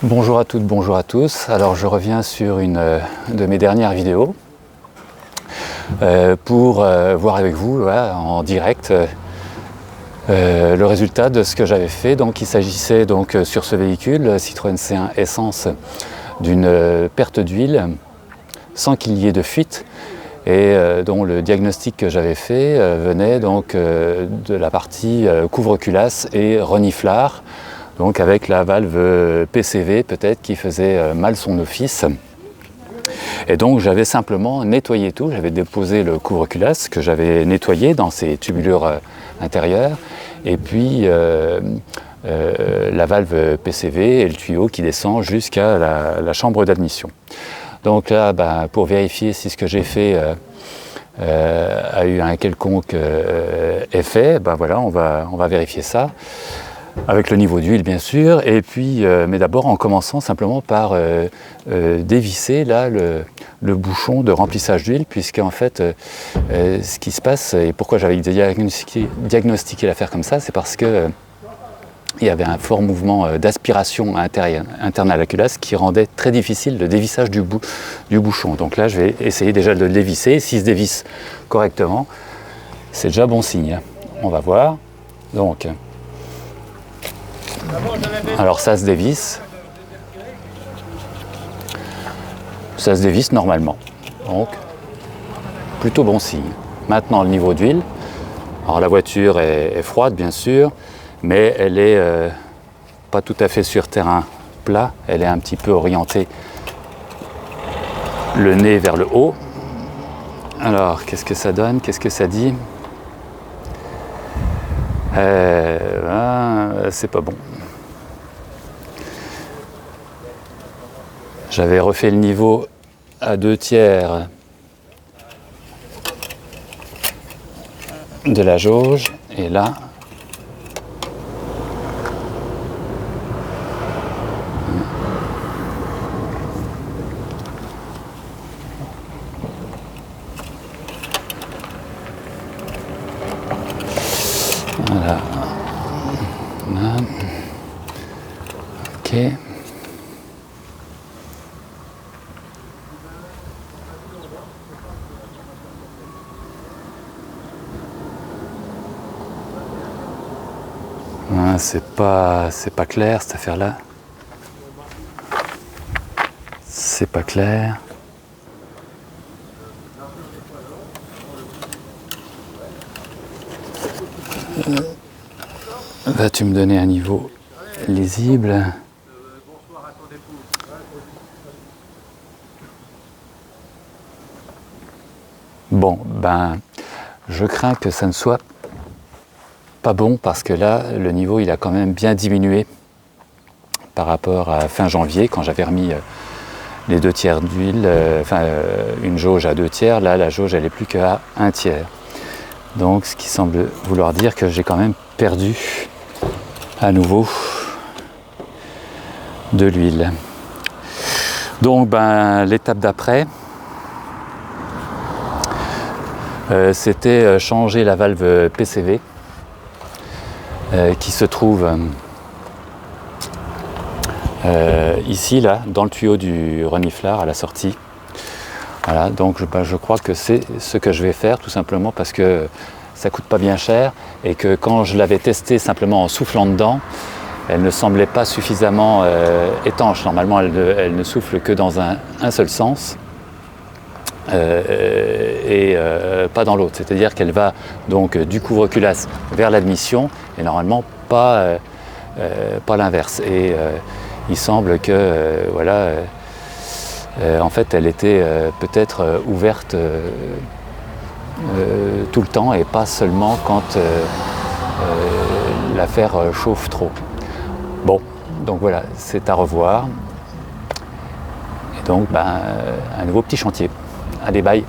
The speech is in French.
Bonjour à toutes, bonjour à tous. Alors je reviens sur une de mes dernières vidéos pour voir avec vous en direct le résultat de ce que j'avais fait. Donc il s'agissait donc sur ce véhicule Citroën C1 Essence d'une perte d'huile sans qu'il y ait de fuite et dont le diagnostic que j'avais fait venait donc de la partie couvre-culasse et reniflard. Donc avec la valve PCV peut-être qui faisait mal son office. Et donc j'avais simplement nettoyé tout, j'avais déposé le couvre-culasse que j'avais nettoyé dans ses tubulures intérieures, et puis la valve PCV et le tuyau qui descend jusqu'à la chambre d'admission. Donc là, pour vérifier si ce que j'ai fait a eu un quelconque effet, voilà, on va vérifier ça. Avec le niveau d'huile bien sûr, et puis, mais d'abord en commençant simplement par dévisser là le bouchon de remplissage d'huile, puisque en fait ce qui se passe, et pourquoi j'avais diagnostiqué l'affaire comme ça, c'est parce que il y avait un fort mouvement d'aspiration interne à la culasse qui rendait très difficile le dévissage du bouchon. Donc là je vais essayer déjà de le dévisser, s'il se dévisse correctement, c'est déjà bon signe. On va voir. Donc, alors ça se dévisse normalement, donc plutôt bon signe. Maintenant le niveau d'huile, alors la voiture est froide bien sûr, mais elle est pas tout à fait sur terrain plat, elle est un petit peu orientée le nez vers le haut. Alors qu'est-ce que ça donne, qu'est-ce que ça dit? C'est pas bon. J'avais refait le niveau à 2/3 de la jauge, et là, voilà. Ok. C'est pas clair cette affaire-là. C'est pas clair. Vas-tu me donner un niveau lisible? Bon, je crains que ça ne soit pas bon, parce que là, le niveau il a quand même bien diminué par rapport à fin janvier, quand j'avais remis les 2/3 d'huile, une jauge à 2/3, là la jauge elle est plus qu'à 1/3. Donc ce qui semble vouloir dire que j'ai quand même perdu à nouveau de l'huile. Donc l'étape d'après, c'était changer la valve PCV qui se trouve ici, là, dans le tuyau du reniflard à la sortie. Voilà, donc je crois que c'est ce que je vais faire, tout simplement parce que ça coûte pas bien cher, et que quand je l'avais testé simplement en soufflant dedans, elle ne semblait pas suffisamment étanche. Normalement, elle ne souffle que dans un seul sens. Et pas dans l'autre, c'est-à-dire qu'elle va donc du couvre-culasse vers l'admission, et normalement pas l'inverse. Et il semble que en fait elle était peut-être ouverte tout le temps, et pas seulement quand l'affaire chauffe trop. Bon, donc voilà, c'est à revoir. Et donc un nouveau petit chantier. Allez, bye.